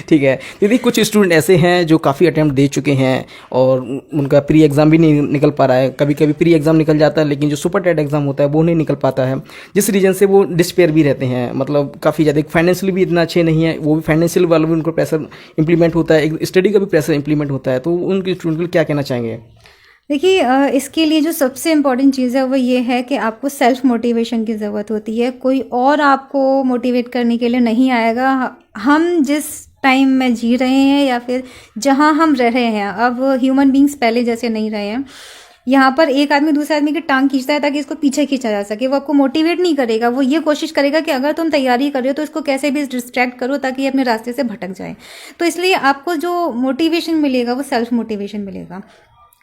ठीक है दीदी, कुछ स्टूडेंट ऐसे हैं जो काफ़ी अटेम्प्ट दे चुके हैं और उनका प्री एग्ज़ाम भी नहीं निकल पा रहा है। कभी कभी प्री एग्ज़ाम निकल जाता है लेकिन जो सुपर टेट एग्ज़ाम होता है वो नहीं निकल पाता है, जिस रीज़न से वो डिस्पेयर भी रहते हैं। मतलब काफ़ी ज़्यादा फाइनेंशियली भी इतना अच्छे नहीं है, वो भी फाइनेंशियल वाला भी उनको प्रेशर इंप्लीमेंट होता है, एक स्टडी का भी प्रेशर इंप्लीमेंट होता है। तो उनके स्टूडेंट को क्या कहना चाहेंगे? देखिए इसके लिए जो सबसे इम्पोर्टेंट चीज़ है वो ये है कि आपको सेल्फ मोटिवेशन की ज़रूरत होती है। कोई और आपको मोटिवेट करने के लिए नहीं आएगा। हम जिस टाइम में जी रहे हैं या फिर जहाँ हम रह रहे हैं, अब ह्यूमन बींग्स पहले जैसे नहीं रहे हैं। यहाँ पर एक आदमी दूसरे आदमी की टांग खींचता है ताकि इसको पीछे खींचा जा सके। वो आपको मोटिवेट नहीं करेगा, वो ये कोशिश करेगा कि अगर तुम तैयारी कर रहे हो तो इसको कैसे भी डिस्ट्रैक्ट करो ताकि ये अपने रास्ते से भटक जाए। तो इसलिए आपको जो मोटिवेशन मिलेगा वो सेल्फ मोटिवेशन मिलेगा।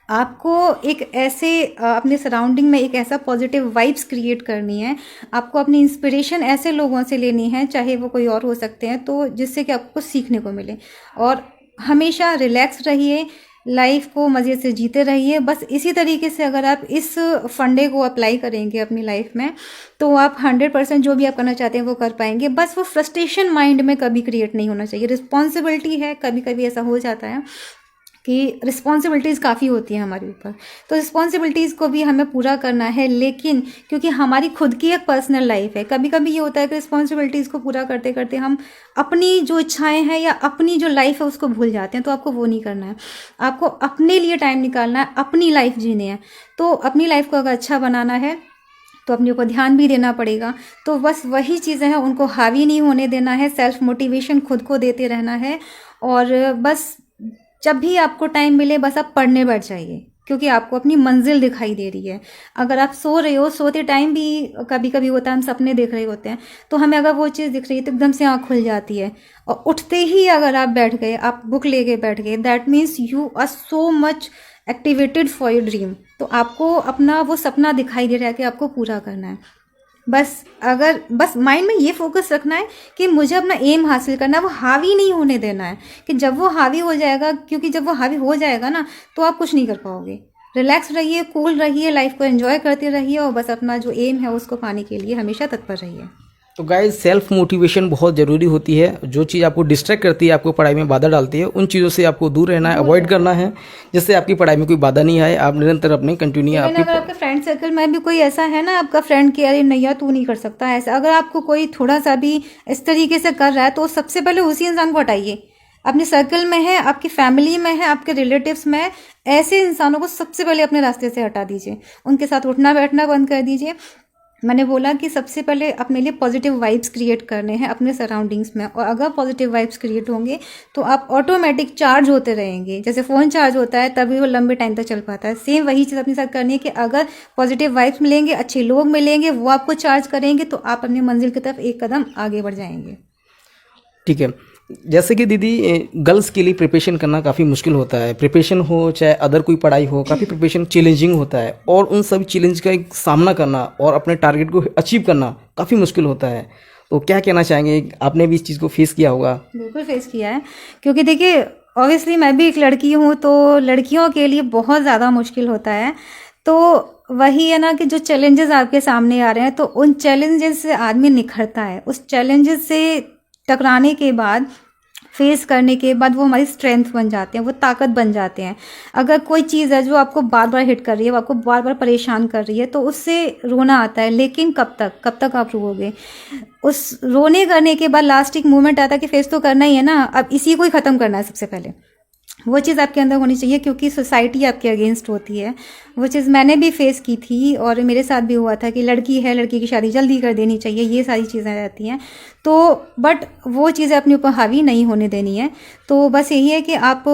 आपको एक ऐसे अपने सराउंडिंग में एक ऐसा पॉजिटिव वाइब्स क्रिएट करनी है। आपको अपनी इंस्पिरेशन ऐसे लोगों से लेनी है, चाहे वो कोई और हो सकते हैं, तो जिससे कि आपको सीखने को मिले। और हमेशा रिलैक्स रहिए, लाइफ को मज़े से जीते रहिए। बस इसी तरीके से अगर आप इस फंडे को अप्लाई करेंगे अपनी लाइफ में तो आप 100% जो भी आप करना चाहते हैं वो कर पाएंगे। बस वो फ्रस्ट्रेशन माइंड में कभी क्रिएट नहीं होना चाहिए। रिस्पॉन्सिबिलिटी है, कभी कभी ऐसा हो जाता है कि रिस्पॉन्सिबिलिटीज़ काफ़ी होती हैं हमारे ऊपर, तो रिस्पॉन्सिबिलिटीज़ को भी हमें पूरा करना है। लेकिन क्योंकि हमारी खुद की एक पर्सनल लाइफ है, कभी कभी ये होता है कि रिस्पॉन्सिबिलिटीज़ को पूरा करते करते हम अपनी जो इच्छाएं हैं या अपनी जो लाइफ है उसको भूल जाते हैं। तो आपको वो नहीं करना है, आपको अपने लिए टाइम निकालना है, अपनी लाइफ जीनी है। तो अपनी लाइफ को अगर अच्छा बनाना है तो अपने ऊपर ध्यान भी देना पड़ेगा। तो बस वही चीज़ें हैं, उनको हावी नहीं होने देना है, सेल्फ मोटिवेशन खुद को देते रहना है। और बस जब भी आपको टाइम मिले बस आप पढ़ने बैठ जाइए, क्योंकि आपको अपनी मंजिल दिखाई दे रही है। अगर आप सो रहे हो, सोते टाइम भी कभी कभी होता है हम सपने देख रहे होते हैं, तो हमें अगर वो चीज़ दिख रही है तो एकदम से आँख खुल जाती है। और उठते ही अगर आप बैठ गए, आप बुक लेके बैठ गए, that means you are so much activated for your dream. तो आपको अपना वो सपना दिखाई दे रहा है कि आपको पूरा करना है। बस माइंड में ये फोकस रखना है कि मुझे अपना एम हासिल करना है, वो हावी नहीं होने देना है। कि जब वो हावी हो जाएगा, क्योंकि जब वो हावी हो जाएगा ना तो आप कुछ नहीं कर पाओगे। रिलैक्स रहिए, कूल रहिए, लाइफ को एंजॉय करते रहिए और बस अपना जो एम है उसको पाने के लिए हमेशा तत्पर रहिए। तो गाइस, सेल्फ मोटिवेशन बहुत ज़रूरी होती है। जो चीज़ आपको डिस्ट्रैक्ट करती है, आपको पढ़ाई में बाधा डालती है, उन चीज़ों से आपको दूर रहना है, अवॉइड करना है, जिससे आपकी पढ़ाई में कोई बाधा नहीं आए। आप निरंतर अपने कंटिन्यू अगर आपके फ्रेंड सर्कल में भी कोई ऐसा है ना, आपका फ्रेंड कि अरे नहीं यार तू नहीं कर सकता ऐसा, अगर आपको कोई थोड़ा सा भी इस तरीके से कर रहा है तो सबसे पहले उसी इंसान को हटाइए। अपने सर्कल में है, आपकी फैमिली में है, आपके रिलेटिव्स में है, ऐसे इंसानों को सबसे पहले अपने रास्ते से हटा दीजिए। उनके साथ उठना बैठना बंद कर दीजिए। मैंने बोला कि सबसे पहले अपने लिए पॉजिटिव वाइब्स क्रिएट करने हैं अपने सराउंडिंग्स में, और अगर पॉजिटिव वाइब्स क्रिएट होंगे तो आप ऑटोमेटिक चार्ज होते रहेंगे। जैसे फ़ोन चार्ज होता है तभी वो लंबे टाइम तक चल पाता है, सेम वही चीज़ अपने साथ करनी है कि अगर पॉजिटिव वाइब्स मिलेंगे, अच्छे लोग मिलेंगे, वो आपको चार्ज करेंगे, तो आप अपनी मंजिल की तरफ एक कदम आगे बढ़ जाएंगे। ठीक है। जैसे कि दीदी, गर्ल्स के लिए प्रिपरेशन करना काफ़ी मुश्किल होता है। प्रिपरेशन हो चाहे अदर कोई पढ़ाई हो, काफ़ी प्रिपरेशन चैलेंजिंग होता है, और उन सभी चैलेंज का एक सामना करना और अपने टारगेट को अचीव करना काफ़ी मुश्किल होता है। तो क्या कहना चाहेंगे? आपने भी इस चीज़ को फेस किया होगा। बिल्कुल फेस किया है, क्योंकि देखिए ऑब्वियसली मैं भी एक लड़की हूँ, तो लड़कियों के लिए बहुत ज़्यादा मुश्किल होता है। तो वही है ना कि जो चैलेंजेस आपके सामने आ रहे हैं, तो उन चैलेंजेस से आदमी निखरता है। उस चैलेंजेस से टकराने के बाद, फेस करने के बाद वो हमारी स्ट्रेंथ बन जाते हैं, वो ताकत बन जाते हैं। अगर कोई चीज़ है जो आपको बार बार हिट कर रही है, वो आपको बार बार परेशान कर रही है, तो उससे रोना आता है। लेकिन कब तक आप रोओगे? उस रोने करने के बाद लास्ट एक मोमेंट आता है कि फेस तो करना ही है ना, अब इसी को ही ख़त्म करना है। सबसे पहले वो चीज़ आपके अंदर होनी चाहिए, क्योंकि सोसाइटी आपके अगेंस्ट होती है। वो चीज़ मैंने भी फेस की थी और मेरे साथ भी हुआ था कि लड़की है, लड़की की शादी जल्दी कर देनी चाहिए, ये सारी चीज़ें रहती हैं। तो बट वो चीज़ें अपने ऊपर हावी नहीं होने देनी है। तो बस यही है कि आप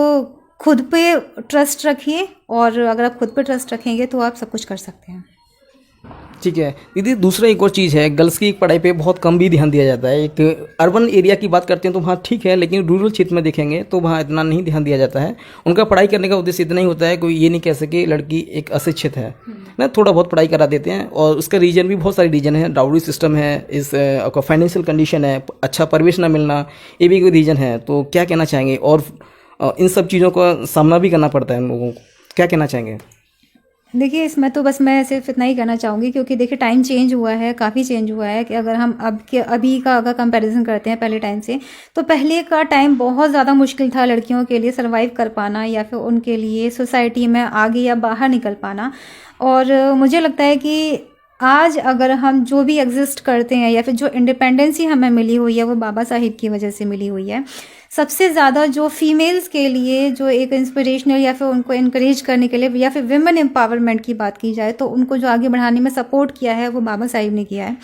खुद पे ट्रस्ट रखिए, और अगर आप खुद पे ट्रस्ट रखेंगे तो आप सब कुछ कर सकते हैं। ठीक है दीदी, दूसरा एक और चीज़ है, गर्ल्स की पढ़ाई पे बहुत कम भी ध्यान दिया जाता है। एक अर्बन एरिया की बात करते हैं तो वहाँ ठीक है, लेकिन रूरल क्षेत्र में देखेंगे तो वहाँ इतना नहीं ध्यान दिया जाता है। उनका पढ़ाई करने का उद्देश्य इतना ही होता है, कोई ये नहीं कह सके लड़की एक अशिक्षित है ना, थोड़ा बहुत पढ़ाई करा देते हैं। और उसका रीजन भी बहुत सारे रीजन है, डाउरी सिस्टम है, इस आपका फाइनेंशियल कंडीशन है, अच्छा परिवेश ना मिलना, ये भी कोई रीजन है। तो क्या कहना चाहेंगे? और इन सब चीज़ों का सामना भी करना पड़ता है हम लोगों को, क्या कहना चाहेंगे? देखिए, इसमें तो बस मैं सिर्फ इतना ही कहना चाहूँगी, क्योंकि देखिए टाइम चेंज हुआ है, काफ़ी चेंज हुआ है कि अगर हम अभी का अगर कंपैरिजन करते हैं पहले टाइम से, तो पहले का टाइम बहुत ज़्यादा मुश्किल था लड़कियों के लिए सर्वाइव कर पाना, या फिर उनके लिए सोसाइटी में आगे या बाहर निकल पाना। और मुझे लगता है कि आज अगर हम जो भी एग्जिस्ट करते हैं या फिर जो इंडिपेंडेंसी हमें मिली हुई है, वो बाबा साहिब की वजह से मिली हुई है। सबसे ज़्यादा जो फीमेल्स के लिए जो एक इंस्पिरेशनल या फिर उनको इनकरेज करने के लिए या फिर विमेन एम्पावरमेंट की बात की जाए, तो उनको जो आगे बढ़ाने में सपोर्ट किया है वो बाबा साहिब ने किया है।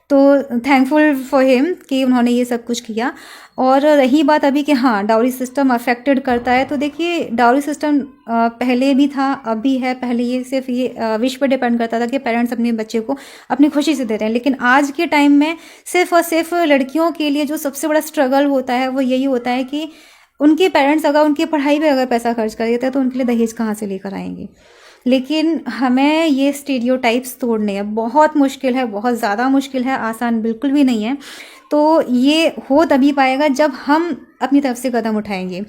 तो थैंकफुल फॉर हिम कि उन्होंने ये सब कुछ किया। और रही बात अभी कि हाँ डाउरी सिस्टम अफेक्टेड करता है, तो देखिए डाउरी सिस्टम पहले भी था, अब भी है। पहले ये सिर्फ ये विश पे डिपेंड करता था कि पेरेंट्स अपने बच्चे को अपनी खुशी से दे रहे हैं, लेकिन आज के टाइम में सिर्फ और सिर्फ लड़कियों के लिए जो सबसे बड़ा स्ट्रगल होता है वो यही होता है कि उनके पेरेंट्स अगर उनकी पढ़ाई पे अगर पैसा खर्च कर देते हैं तो उनके लिए दहेज कहाँ से लेकर आएंगे। लेकिन हमें ये स्टीरियोटाइप्स तोड़ने हैं, बहुत मुश्किल है, बहुत ज़्यादा मुश्किल है, आसान बिल्कुल भी नहीं है। तो ये हो तभी पाएगा जब हम अपनी तरफ से कदम उठाएंगे।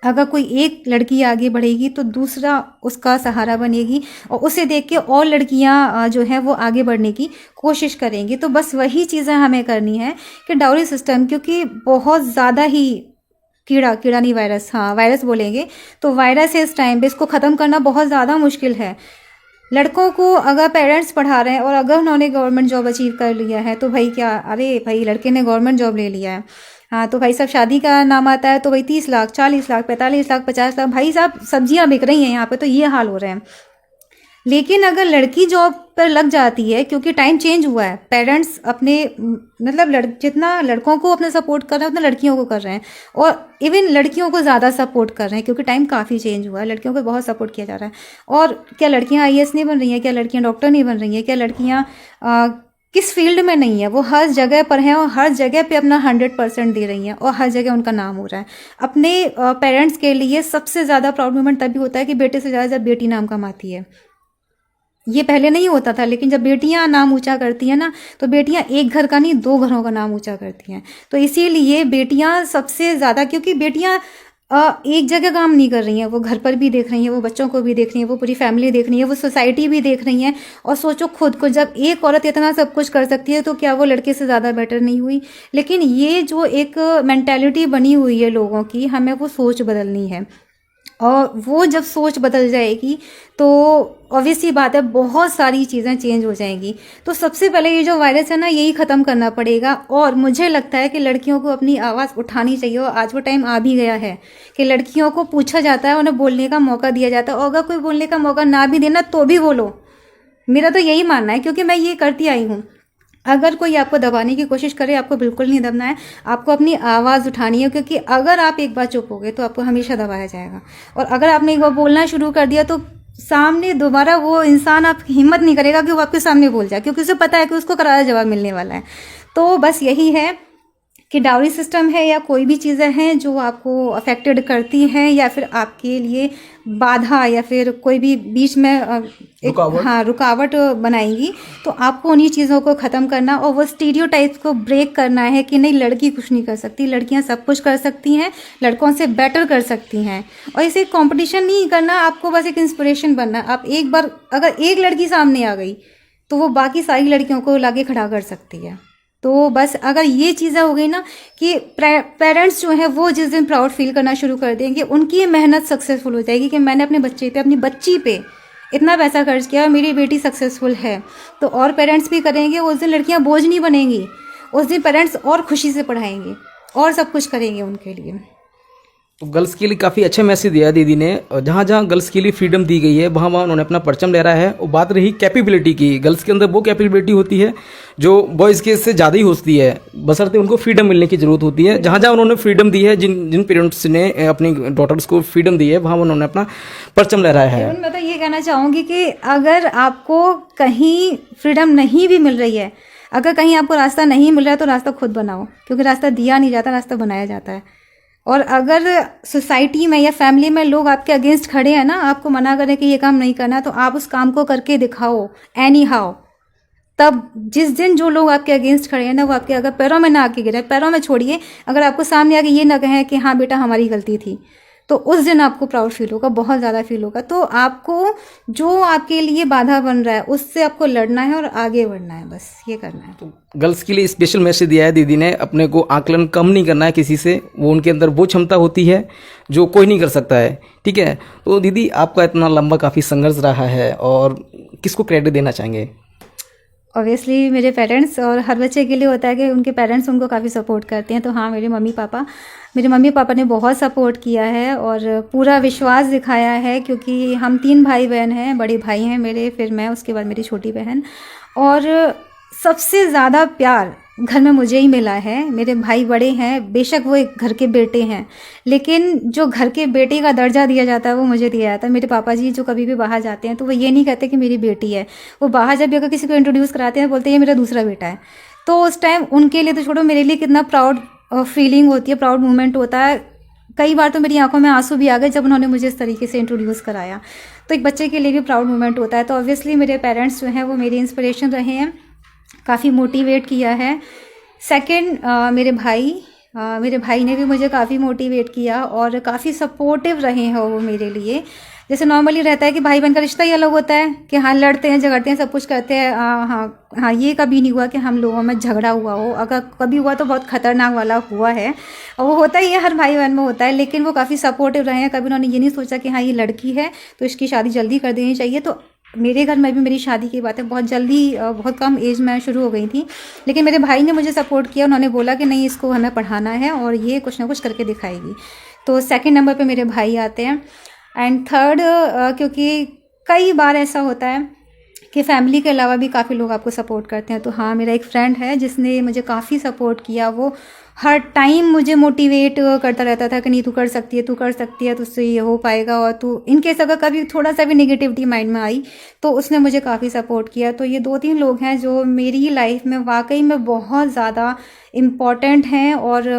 अगर कोई एक लड़की आगे बढ़ेगी तो दूसरा उसका सहारा बनेगी, और उसे देख के और लड़कियां जो है वो आगे बढ़ने की कोशिश करेंगी। तो बस वही चीज़ें हमें करनी है कि डाउरी सिस्टम, क्योंकि बहुत ज़्यादा ही कीड़ा नहीं वायरस, हाँ वायरस बोलेंगे, तो वायरस है इस टाइम पे, इसको ख़त्म करना बहुत ज़्यादा मुश्किल है। लड़कों को अगर पेरेंट्स पढ़ा रहे हैं और अगर उन्होंने गवर्नमेंट जॉब अचीव कर लिया है तो भाई क्या, अरे भाई लड़के ने गवर्नमेंट जॉब ले लिया है, हाँ तो भाई साहब शादी का नाम आता है तो भाई 30 लाख 40 लाख 45 लाख 50 लाख, भाई साहब सब्जियां बिक रही हैं यहाँ पे, तो ये हाल हो रहे हैं। लेकिन अगर लड़की जॉब पर लग जाती है, क्योंकि टाइम चेंज हुआ है, पेरेंट्स अपने मतलब जितना लड़कों को अपने सपोर्ट कर रहे हैं उतना लड़कियों को कर रहे हैं, और इवन लड़कियों को ज़्यादा सपोर्ट कर रहे हैं क्योंकि टाइम काफ़ी चेंज हुआ है। लड़कियों को बहुत सपोर्ट किया जा रहा है। और क्या लड़कियां आईएएस नहीं बन रही हैं, क्या लड़कियां डॉक्टर नहीं बन रही हैं, क्या लड़कियां किस फील्ड में नहीं है, वो हर जगह पर हैं और हर जगह पे अपना 100% दे रही हैं और हर जगह उनका नाम हो रहा है। अपने पेरेंट्स के लिए सबसे ज़्यादा प्राउड मोमेंट तभी होता है कि बेटे से ज़्यादा जब बेटी नाम कमाती है। ये पहले नहीं होता था, लेकिन जब बेटियां नाम ऊंचा करती हैं ना, तो बेटियां एक घर का नहीं 2 घरों का नाम ऊंचा करती हैं। तो इसीलिए बेटियां सबसे ज़्यादा, क्योंकि बेटियां एक जगह काम नहीं कर रही हैं, वो घर पर भी देख रही हैं, वो बच्चों को भी देख रही हैं, वो पूरी फैमिली देख रही है, वो सोसाइटी भी देख रही हैं। और सोचो खुद को, जब एक औरत इतना सब कुछ कर सकती है तो क्या वो लड़के से ज़्यादा बेटर नहीं हुई। लेकिन ये जो एक मेंटालिटी बनी हुई है लोगों की, हमें वो सोच बदलनी है। और वो जब सोच बदल जाएगी तो ऑब्वियसली बात है बहुत सारी चीज़ें चेंज हो जाएंगी। तो सबसे पहले ये जो वायरस है ना, यही ख़त्म करना पड़ेगा। और मुझे लगता है कि लड़कियों को अपनी आवाज़ उठानी चाहिए, और आज वो टाइम आ भी गया है कि लड़कियों को पूछा जाता है, उन्हें बोलने का मौका दिया जाता है। और अगर कोई बोलने का मौका ना भी देना तो भी बोलो, मेरा तो यही मानना है, क्योंकि मैं ये करती आई हूँ। अगर कोई आपको दबाने की कोशिश करे, आपको बिल्कुल नहीं दबना है, आपको अपनी आवाज़ उठानी है। क्योंकि अगर आप एक बार चुप हो गए तो आपको हमेशा दबाया जाएगा, और अगर आपने एक बार बोलना शुरू कर दिया तो सामने दोबारा वो इंसान आप हिम्मत नहीं करेगा कि वो आपके सामने बोल जाए, क्योंकि उसे पता है कि उसको करारा जवाब मिलने वाला है। तो बस यही है कि डाउरी सिस्टम है या कोई भी चीज़ें हैं जो आपको अफेक्टेड करती हैं या फिर आपके लिए बाधा या फिर कोई भी बीच में रुकावट बनाएंगी, तो आपको उन्हीं चीज़ों को ख़त्म करना और वो स्टीरियोटाइप्स को ब्रेक करना है कि नहीं, लड़की कुछ नहीं कर सकती, लड़कियां सब कुछ कर सकती हैं, लड़कों से बेटर कर सकती हैं। और इसे कंपटीशन नहीं करना, आपको बस एक इंस्पिरेशन बनना। आप एक बार अगर एक लड़की सामने आ गई तो वो बाकी सारी लड़कियों को लाके खड़ा कर सकती है। तो बस अगर ये चीज़ें हो गई ना कि पेरेंट्स जो हैं वो जिस दिन प्राउड फील करना शुरू कर देंगे, उनकी मेहनत सक्सेसफुल हो जाएगी कि मैंने अपने बच्चे पे, अपनी बच्ची पे इतना पैसा खर्च किया और मेरी बेटी सक्सेसफुल है, तो और पेरेंट्स भी करेंगे। उस दिन लड़कियां बोझ नहीं बनेंगी, उस दिन पेरेंट्स और खुशी से पढ़ाएंगे और सब कुछ करेंगे उनके लिए। तो गर्ल्स के लिए काफ़ी अच्छा मैसेज दिया दीदी ने। जहाँ जहाँ गर्ल्स के लिए फ्रीडम दी गई है वहाँ वहाँ उन्होंने अपना परचम लहराया है। और बात रही कैपेबिलिटी की, गर्ल्स के अंदर वो कैपेबिलिटी होती है जो बॉयज़ के से ज़्यादा ही होती है, बशर्ते उनको फ्रीडम मिलने की ज़रूरत होती है। जहाँ जहाँ उन्होंने फ्रीडम दी है, जिन पेरेंट्स ने अपनी डॉटर्स को फ्रीडम दी है, वहाँ उन्होंने अपना परचम लहराया है। मैं तो ये कहना चाहूँगी कि अगर आपको कहीं फ्रीडम नहीं भी मिल रही है, अगर कहीं आपको रास्ता नहीं मिल रहा है तो रास्ता खुद बनाओ, क्योंकि रास्ता दिया नहीं जाता, रास्ता बनाया जाता है। और अगर सोसाइटी में या फैमिली में लोग आपके अगेंस्ट खड़े हैं ना, आपको मना करें कि ये काम नहीं करना, तो आप उस काम को करके दिखाओ एनी हाउ। तब जिस दिन जो लोग आपके अगेंस्ट खड़े हैं ना, वो आपके अगर पैरों में ना आके गिरे, पैरों में छोड़िए, अगर आपको सामने आके ये ना कहें कि हाँ बेटा हमारी गलती थी, तो उस दिन आपको प्राउड फील होगा, बहुत ज़्यादा फील होगा। तो आपको जो आपके लिए बाधा बन रहा है उससे आपको लड़ना है और आगे बढ़ना है, बस ये करना है। तो गर्ल्स के लिए स्पेशल मैसेज दिया है दीदी ने, अपने को आकलन कम नहीं करना है किसी से, वो उनके अंदर वो क्षमता होती है जो कोई नहीं कर सकता है, ठीक है। तो दीदी आपका इतना लंबा काफ़ी संघर्ष रहा है और किसको क्रेडिट देना चाहेंगे? ऑब्वियसली मेरे पेरेंट्स, और हर बच्चे के लिए होता है कि उनके पेरेंट्स उनको काफ़ी सपोर्ट करते हैं। तो हाँ, मेरे मम्मी पापा ने बहुत सपोर्ट किया है और पूरा विश्वास दिखाया है, क्योंकि हम 3 भाई बहन हैं, बड़े भाई हैं मेरे, फिर मैं, उसके बाद मेरी छोटी बहन। और सबसे ज़्यादा प्यार घर में मुझे ही मिला है। मेरे भाई बड़े हैं, बेशक वो एक घर के बेटे हैं, लेकिन जो घर के बेटे का दर्जा दिया जाता है वो मुझे दिया जाता है। मेरे पापा जी जो कभी भी बाहर जाते हैं तो वो ये नहीं कहते कि मेरी बेटी है, वो बाहर जब भी अगर किसी को इंट्रोड्यूस कराते हैं बोलते हैं ये मेरा दूसरा बेटा है। तो उस टाइम उनके लिए तो छोड़ो, मेरे लिए कितना प्राउड फीलिंग होती है, प्राउड मोमेंट होता है। कई बार तो मेरी आंखों में आंसू भी आ गए जब उन्होंने मुझे इस तरीके से इंट्रोड्यूस कराया। तो एक बच्चे के लिए भी प्राउड मोमेंट होता है। तो ऑब्वियसली मेरे पेरेंट्स जो हैं वो मेरी इंस्पिरेशन रहे हैं, काफ़ी मोटिवेट किया है। सेकंड, मेरे भाई ने भी मुझे काफ़ी मोटिवेट किया और काफ़ी सपोर्टिव रहे हैं वो मेरे लिए। जैसे नॉर्मली रहता है कि भाई बहन का रिश्ता ही अलग होता है कि हाँ लड़ते हैं, झगड़ते हैं, सब कुछ करते हैं। हाँ, ये कभी नहीं हुआ कि हम लोगों में झगड़ा हुआ हो। अगर कभी हुआ तो बहुत खतरनाक वाला हुआ है, और वो होता ही है, हर भाई बहन में होता है। लेकिन वो काफ़ी सपोर्टिव रहे हैं, कभी उन्होंने ये नहीं सोचा कि हाँ ये लड़की है तो इसकी शादी जल्दी कर देनी चाहिए। तो मेरे घर में भी मेरी शादी की बातें बहुत जल्दी, बहुत कम एज में शुरू हो गई थी, लेकिन मेरे भाई ने मुझे सपोर्ट किया। उन्होंने बोला कि नहीं, इसको हमें पढ़ाना है और ये कुछ ना कुछ करके दिखाएगी। तो सेकंड नंबर पे मेरे भाई आते हैं। एंड थर्ड, क्योंकि कई बार ऐसा होता है कि फैमिली के अलावा भी काफ़ी लोग आपको सपोर्ट करते हैं। तो हाँ, मेरा एक फ्रेंड है जिसने मुझे काफ़ी सपोर्ट किया। वो हर टाइम मुझे मोटिवेट करता रहता था कि नहीं तू कर सकती है, तुझसे ये हो पाएगा। और तू इनकेस अगर कभी थोड़ा सा भी नेगेटिविटी माइंड में आई तो उसने मुझे काफ़ी सपोर्ट किया। तो ये 2-3 लोग हैं जो मेरी लाइफ में वाकई में बहुत ज़्यादा इम्पॉर्टेंट हैं और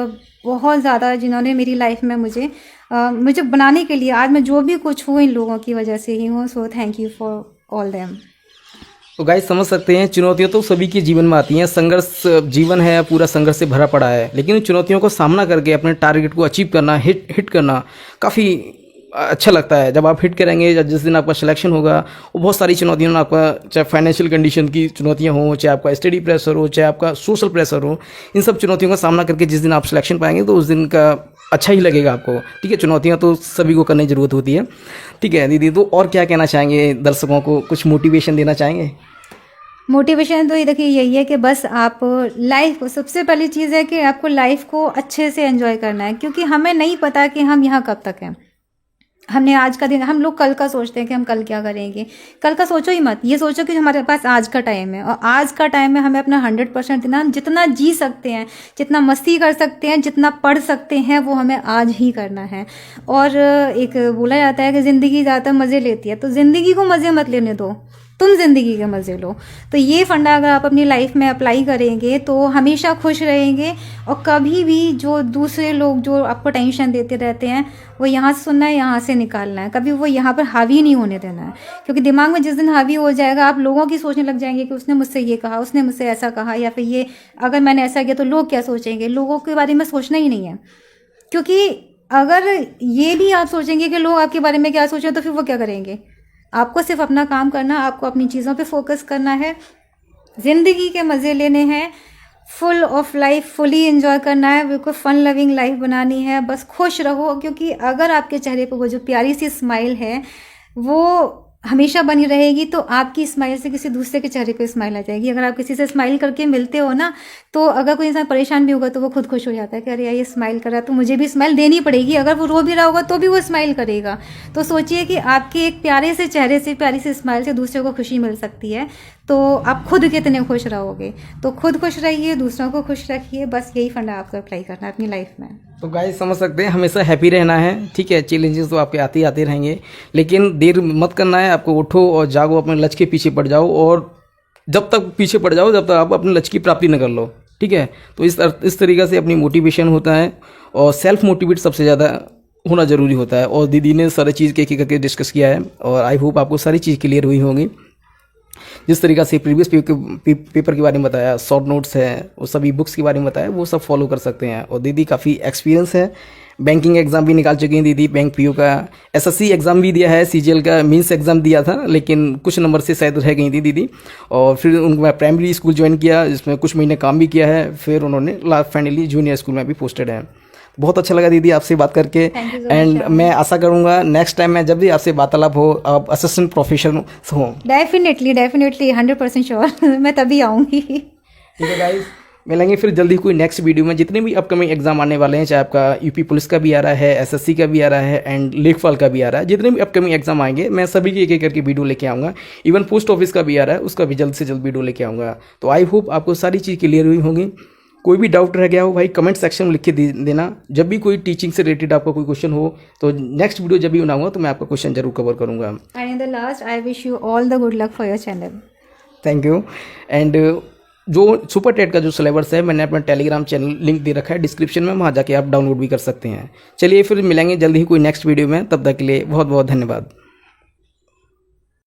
बहुत ज़्यादा जिन्होंने मेरी लाइफ में मुझे बनाने के लिए, आज मैं जो भी कुछ हूँ इन लोगों की वजह से ही हूँ। So thank you for all them. तो गाइस समझ सकते हैं, चुनौतियां तो सभी के जीवन में आती हैं। संघर्ष जीवन है, पूरा संघर्ष से भरा पड़ा है, लेकिन उन चुनौतियों को सामना करके अपने टारगेट को अचीव करना, हिट करना काफ़ी अच्छा लगता है। जब आप हिट करेंगे, जब जिस दिन आपका सिलेक्शन होगा, वो बहुत सारी चुनौतियां, आपका चाहे फाइनेंशियल कंडीशन की चुनौतियां हो, चाहे आपका स्टडी प्रेशर हो, चाहे आपका सोशल प्रेशर हो, इन सब चुनौतियों का सामना करके जिस दिन आप सिलेक्शन पाएंगे तो उस दिन का अच्छा ही लगेगा आपको, ठीक है। चुनौतियां तो सभी को करने की ज़रूरत होती है, ठीक है दीदी। तो और क्या कहना चाहेंगे दर्शकों को, कुछ मोटिवेशन देना चाहेंगे? मोटिवेशन तो ये देखिए यही है कि बस आप लाइफ को, सबसे पहली चीज़ है कि आपको लाइफ को अच्छे से एंजॉय करना है, क्योंकि हमें नहीं पता कि हम यहाँ कब तक हैं। हमने आज का दिन, हम लोग कल का सोचते हैं कि हम कल क्या करेंगे। कल का सोचो ही मत, ये सोचो कि हमारे पास आज का टाइम है, और आज का टाइम में हमें अपना 100% देना। हम जितना जी सकते हैं, जितना मस्ती कर सकते हैं, जितना पढ़ सकते हैं, वो हमें आज ही करना है। और एक बोला जाता है कि ज़िंदगी ज़्यादातर मज़े लेती है, तो ज़िंदगी को मज़े मत लेने दो, तुम ज़िंदगी के मज़े लो। तो ये फंडा अगर आप अपनी लाइफ में अप्लाई करेंगे तो हमेशा खुश रहेंगे। और कभी भी जो दूसरे लोग जो आपको टेंशन देते रहते हैं, वो यहाँ से सुनना है, यहाँ से निकालना है, कभी वो यहाँ पर हावी नहीं होने देना है। क्योंकि दिमाग में जिस दिन हावी हो जाएगा, आप लोगों की सोचने लग जाएंगे कि उसने मुझसे ये कहा, उसने मुझसे ऐसा कहा, या फिर ये अगर मैंने ऐसा किया तो लोग क्या सोचेंगे। लोगों के बारे में सोचना ही नहीं है, क्योंकि अगर ये भी आप सोचेंगे कि लोग आपके बारे में क्या सोचें तो फिर वो क्या करेंगे। आपको सिर्फ अपना काम करना, आपको अपनी चीज़ों पे फोकस करना है, ज़िंदगी के मज़े लेने हैं, full of life fully enjoy करना है, बिल्कुल फन लविंग लाइफ बनानी है। बस खुश रहो, क्योंकि अगर आपके चेहरे पर वो जो प्यारी सी स्माइल है वो हमेशा बनी रहेगी, तो आपकी स्माइल से किसी दूसरे के चेहरे पे स्माइल आ जाएगी। अगर आप किसी से स्माइल करके मिलते हो ना, तो अगर कोई इंसान परेशान भी होगा तो वो खुद खुश हो जाता है कि अरे यार ये स्माइल कर रहा है तो मुझे भी स्माइल देनी पड़ेगी। अगर वो रो भी रहा होगा तो भी वो स्माइल करेगा। तो सोचिए कि आपके एक प्यारे से चेहरे से, प्यारी सी स्माइल से दूसरे को खुशी मिल सकती है, तो आप खुद कितने खुश रहोगे। तो खुद खुश रहिए, दूसरों को खुश रखिए, बस यही फंडा आपको अप्लाई करना है अपनी लाइफ में। तो गाइस समझ सकते हैं, हमेशा हैप्पी रहना है, ठीक है। चैलेंजेस तो आपके आते ही आते रहेंगे, लेकिन देर मत करना है। आपको उठो और जागो, अपने लक्ष्य के पीछे पड़ जाओ, और जब तक पीछे पड़ जाओ जब तक आप अपने लक्ष्य की प्राप्ति न कर लो, ठीक है। तो इस तरीक़े से अपनी मोटिवेशन होता है, और सेल्फ मोटिवेट सबसे ज़्यादा होना ज़रूरी होता है। और दीदी ने सारी चीज़ के एक करके डिस्कस किया है, और आई होप आपको सारी चीज़ क्लियर हुई होंगी। जिस तरीक़ा से प्रीवियस पेपर के बारे में बताया, शॉर्ट नोट्स है, वो सभी बुक्स के बारे में बताया, वो सब फॉलो कर सकते हैं। और दीदी काफ़ी एक्सपीरियंस है, बैंकिंग एग्ज़ाम भी निकाल चुकी हैं दीदी, बैंक पीओ का, एसएससी एग्ज़ाम भी दिया है, सीजीएल का मींस एग्ज़ाम दिया था, लेकिन कुछ नंबर से शायद रह गई थी दीदी। और फिर उनको प्राइमरी स्कूल ज्वाइन किया, जिसमें कुछ महीने काम भी किया है, फिर उन्होंने फाइनली जूनियर स्कूल में भी पोस्टेड है। बहुत अच्छा लगा दीदी आपसे बात करके। एंड मैं आशा करूँगा नेक्स्ट टाइम मैं जब भी आपसे वार्तालाप हो, आप असिस्टेंट प्रोफेसर हो। डेफिनेटली 100% श्योर मैं तभी आऊँगी। ठीक है गाइस, मिलेंगे फिर जल्दी कोई नेक्स्ट वीडियो में। जितने भी अपकमिंग एग्जाम आने वाले हैं, चाहे आपका यूपी पुलिस का भी आ रहा है, एसएससी का भी आ रहा है एंड लेखपाल का भी आ रहा है, जितने भी अपकमिंग एग्जाम आएंगे मैं सभी की एक एक करके वीडियो लेके आऊँगा। इवन पोस्ट ऑफिस का भी आ रहा है, उसका भी जल्द से जल्द वीडियो लेके आऊँगा। तो आई होप आपको सारी चीज़ क्लियर हुई होंगी। कोई भी डाउट रह गया हो भाई कमेंट सेक्शन में लिख के देना। जब भी कोई टीचिंग से रिलेटेड आपका कोई क्वेश्चन हो तो नेक्स्ट वीडियो जब भी बनाऊंगा तो मैं आपका क्वेश्चन जरूर कवर करूंगा। And in the last I wish you all the good luck for your channel. Thank you. And जो सुपर टेट का जो सिलेबस है मैंने अपना टेलीग्राम चैनल लिंक दे रखा है डिस्क्रिप्शन में, वहाँ जाके आप डाउनलोड भी कर सकते हैं। चलिए फिर मिलेंगे जल्दी ही कोई नेक्स्ट वीडियो में, तब तक के लिए बहुत बहुत धन्यवाद।